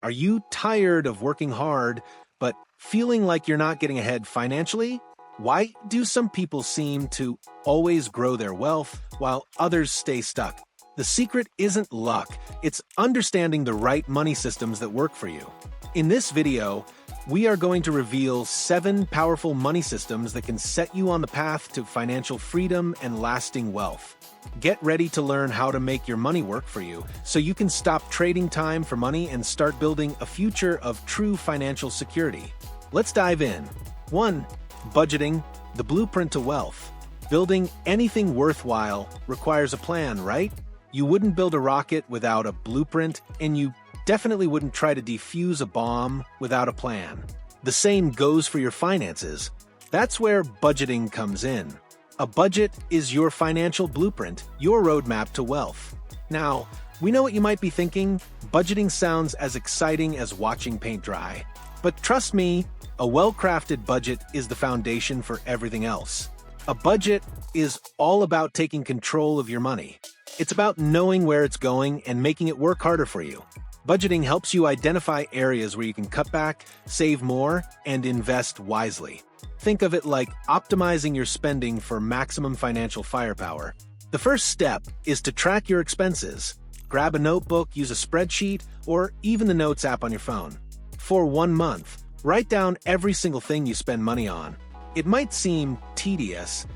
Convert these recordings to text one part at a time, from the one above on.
Are you tired of working hard, but feeling like you're not getting ahead financially? Why do some people seem to always grow their wealth while others stay stuck? The secret isn't luck, it's understanding the right money systems that work for you. In this video, we are going to reveal 7 powerful money systems that can set you on the path to financial freedom and lasting wealth. Get ready to learn how to make your money work for you so you can stop trading time for money and start building a future of true financial security. Let's dive in. 1. Budgeting, the blueprint to wealth. Building anything worthwhile requires a plan, right? You wouldn't build a rocket without a blueprint, and you definitely wouldn't try to defuse a bomb without a plan. The same goes for your finances. That's where budgeting comes in. A budget is your financial blueprint, your roadmap to wealth. Now, we know what you might be thinking. Budgeting sounds as exciting as watching paint dry. But trust me, a well-crafted budget is the foundation for everything else. A budget is all about taking control of your money. It's about knowing where it's going and making it work harder for you. Budgeting helps you identify areas where you can cut back, save more, and invest wisely. Think of it like optimizing your spending for maximum financial firepower. The first step is to track your expenses. Grab a notebook, use a spreadsheet, or even the Notes app on your phone. For 1 month, write down every single thing you spend money on. It might seem tedious,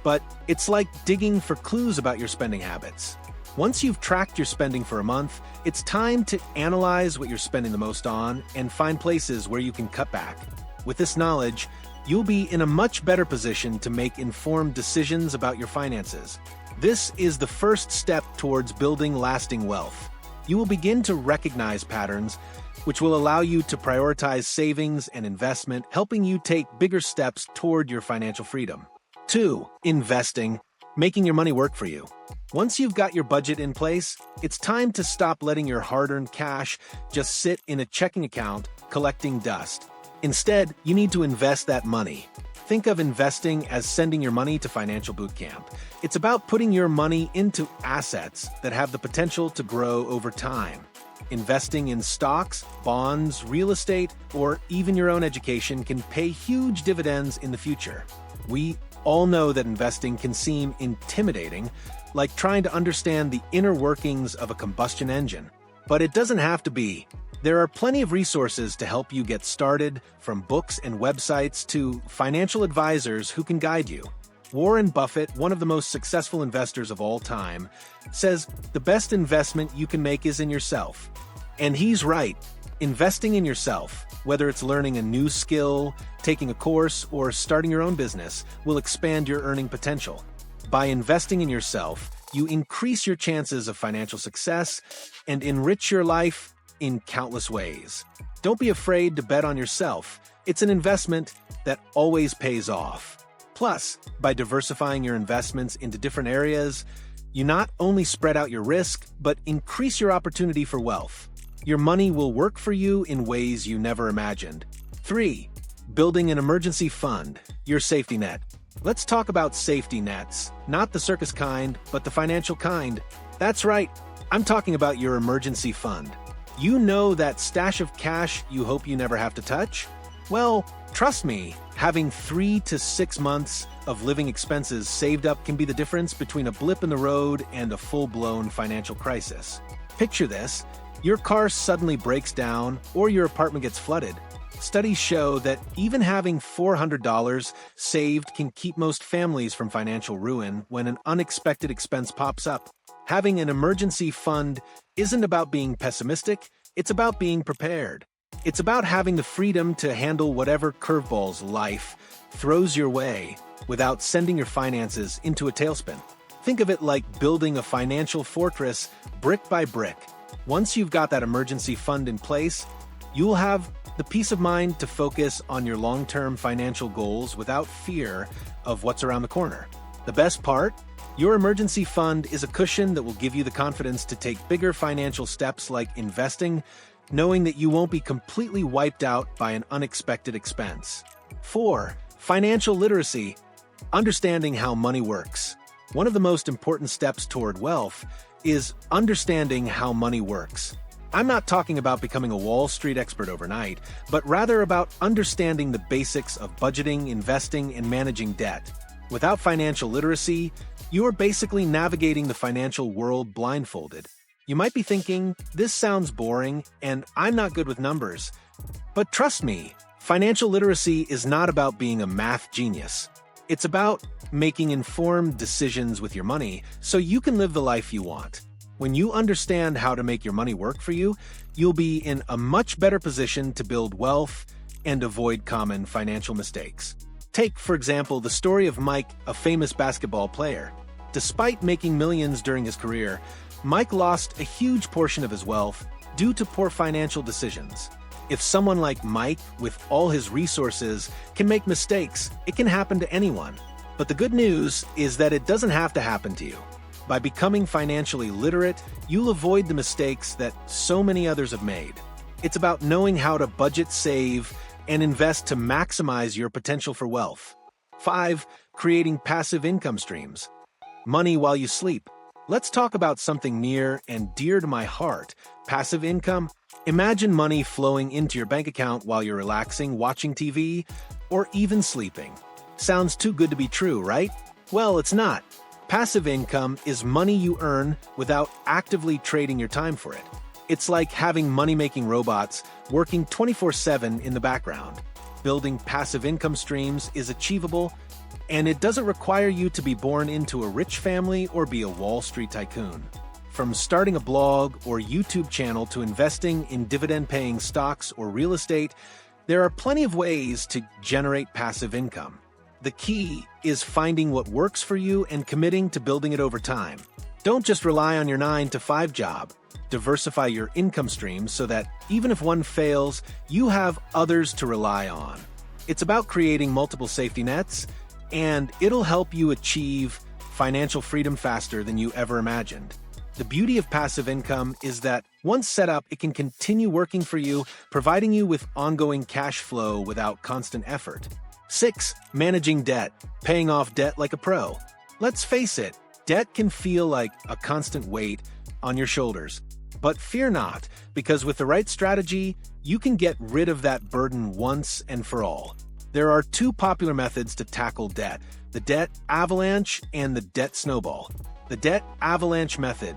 but it's like digging for clues about your spending habits. Once you've tracked your spending for a month, it's time to analyze what you're spending the most on and find places where you can cut back. With this knowledge, you'll be in a much better position to make informed decisions about your finances. This is the first step towards building lasting wealth. You will begin to recognize patterns, which will allow you to prioritize savings and investment, helping you take bigger steps toward your financial freedom. 2. Investing, making your money work for you. Once you've got your budget in place, it's time to stop letting your hard-earned cash just sit in a checking account collecting dust. Instead, you need to invest that money. Think of investing as sending your money to financial boot camp. It's about putting your money into assets that have the potential to grow over time. Investing in stocks, bonds, real estate, or even your own education can pay huge dividends in the future. We all know that investing can seem intimidating, like trying to understand the inner workings of a combustion engine. But it doesn't have to be. There are plenty of resources to help you get started, from books and websites to financial advisors who can guide you. Warren Buffett, one of the most successful investors of all time, says the best investment you can make is in yourself. And he's right. Investing in yourself, whether it's learning a new skill, taking a course, or starting your own business, will expand your earning potential. By investing in yourself, you increase your chances of financial success and enrich your life in countless ways. Don't be afraid to bet on yourself. It's an investment that always pays off. Plus, by diversifying your investments into different areas, you not only spread out your risk, but increase your opportunity for wealth. Your money will work for you in ways you never imagined. 3. Building an emergency fund, your safety net. Let's talk about safety nets, not the circus kind, but the financial kind. That's right, I'm talking about your emergency fund. You know that stash of cash you hope you never have to touch? Well, trust me, having 3 to 6 months of living expenses saved up can be the difference between a blip in the road and a full-blown financial crisis. Picture this: your car suddenly breaks down or your apartment gets flooded. Studies show that even having $400 saved can keep most families from financial ruin when an unexpected expense pops up. Having an emergency fund isn't about being pessimistic, it's about being prepared. It's about having the freedom to handle whatever curveballs life throws your way without sending your finances into a tailspin. Think of it like building a financial fortress brick by brick. Once you've got that emergency fund in place, you'll have the peace of mind to focus on your long-term financial goals without fear of what's around the corner. The best part? Your emergency fund is a cushion that will give you the confidence to take bigger financial steps like investing, knowing that you won't be completely wiped out by an unexpected expense. 4. Financial literacy, understanding how money works. One of the most important steps toward wealth is understanding how money works. I'm not talking about becoming a Wall Street expert overnight, but rather about understanding the basics of budgeting, investing, and managing debt. Without financial literacy, you are basically navigating the financial world blindfolded. You might be thinking, this sounds boring, and I'm not good with numbers. But trust me, financial literacy is not about being a math genius. It's about making informed decisions with your money so you can live the life you want. When you understand how to make your money work for you, you'll be in a much better position to build wealth and avoid common financial mistakes. Take, for example, the story of Mike, a famous basketball player. Despite making millions during his career, Mike lost a huge portion of his wealth due to poor financial decisions. If someone like Mike, with all his resources, can make mistakes, it can happen to anyone. But the good news is that it doesn't have to happen to you. By becoming financially literate, you'll avoid the mistakes that so many others have made. It's about knowing how to budget, save, and invest to maximize your potential for wealth. 5. Creating passive income streams. Money while you sleep. Let's talk about something near and dear to my heart, passive income. Imagine money flowing into your bank account while you're relaxing, watching TV, or even sleeping. Sounds too good to be true, right? Well, it's not. Passive income is money you earn without actively trading your time for it. It's like having money-making robots working 24/7 in the background. Building passive income streams is achievable, and it doesn't require you to be born into a rich family or be a Wall Street tycoon. From starting a blog or YouTube channel to investing in dividend-paying stocks or real estate, there are plenty of ways to generate passive income. The key is finding what works for you and committing to building it over time. Don't just rely on your 9-to-5 job. Diversify your income streams so that even if one fails, you have others to rely on. It's about creating multiple safety nets, and it'll help you achieve financial freedom faster than you ever imagined. The beauty of passive income is that once set up, it can continue working for you, providing you with ongoing cash flow without constant effort. 6. Managing debt. Paying off debt like a pro. Let's face it, debt can feel like a constant weight on your shoulders. But fear not, because with the right strategy, you can get rid of that burden once and for all. There are 2 popular methods to tackle debt: the debt avalanche and the debt snowball. The debt avalanche method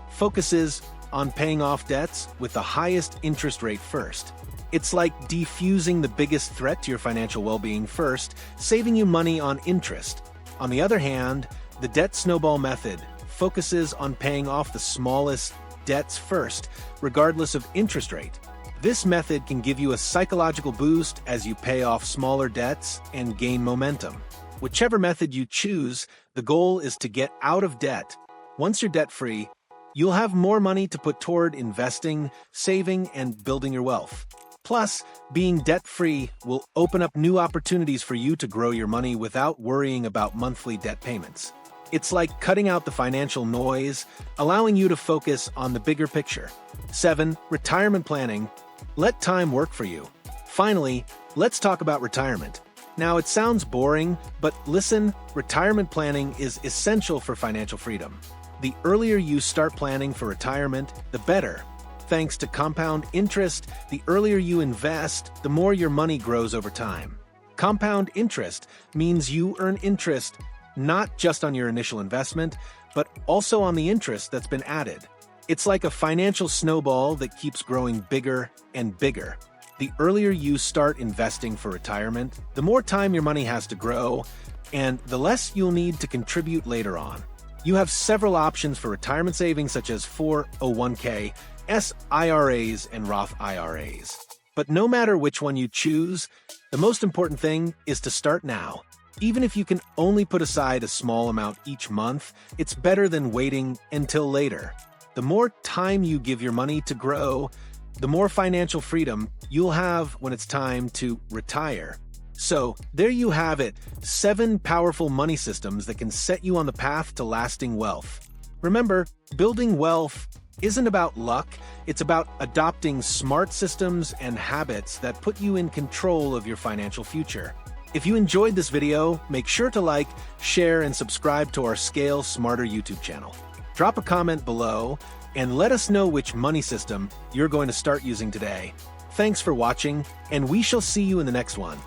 focuses on paying off debts with the highest interest rate first. It's like defusing the biggest threat to your financial well-being first, saving you money on interest. On the other hand, the debt snowball method focuses on paying off the smallest debts first, regardless of interest rate. This method can give you a psychological boost as you pay off smaller debts and gain momentum. Whichever method you choose, the goal is to get out of debt. Once you're debt-free, you'll have more money to put toward investing, saving, and building your wealth. Plus, being debt-free will open up new opportunities for you to grow your money without worrying about monthly debt payments. It's like cutting out the financial noise, allowing you to focus on the bigger picture. 7. Retirement planning. Let time work for you. Finally, let's talk about retirement. Now, it sounds boring, but listen, retirement planning is essential for financial freedom. The earlier you start planning for retirement, the better. Thanks to compound interest, the earlier you invest, the more your money grows over time. Compound interest means you earn interest not just on your initial investment, but also on the interest that's been added. It's like a financial snowball that keeps growing bigger and bigger. The earlier you start investing for retirement, the more time your money has to grow, and the less you'll need to contribute later on. You have several options for retirement savings such as 401k, IRAs, and Roth IRAs. But no matter which one you choose, the most important thing is to start now. Even if you can only put aside a small amount each month, it's better than waiting until later. The more time you give your money to grow, the more financial freedom you'll have when it's time to retire. So, there you have it, 7 powerful money systems that can set you on the path to lasting wealth. Remember, building wealth isn't about luck, it's about adopting smart systems and habits that put you in control of your financial future. If you enjoyed this video, make sure to like, share, and subscribe to our Scale Smarter YouTube channel. Drop a comment below, and let us know which money system you're going to start using today. Thanks for watching, and we shall see you in the next one.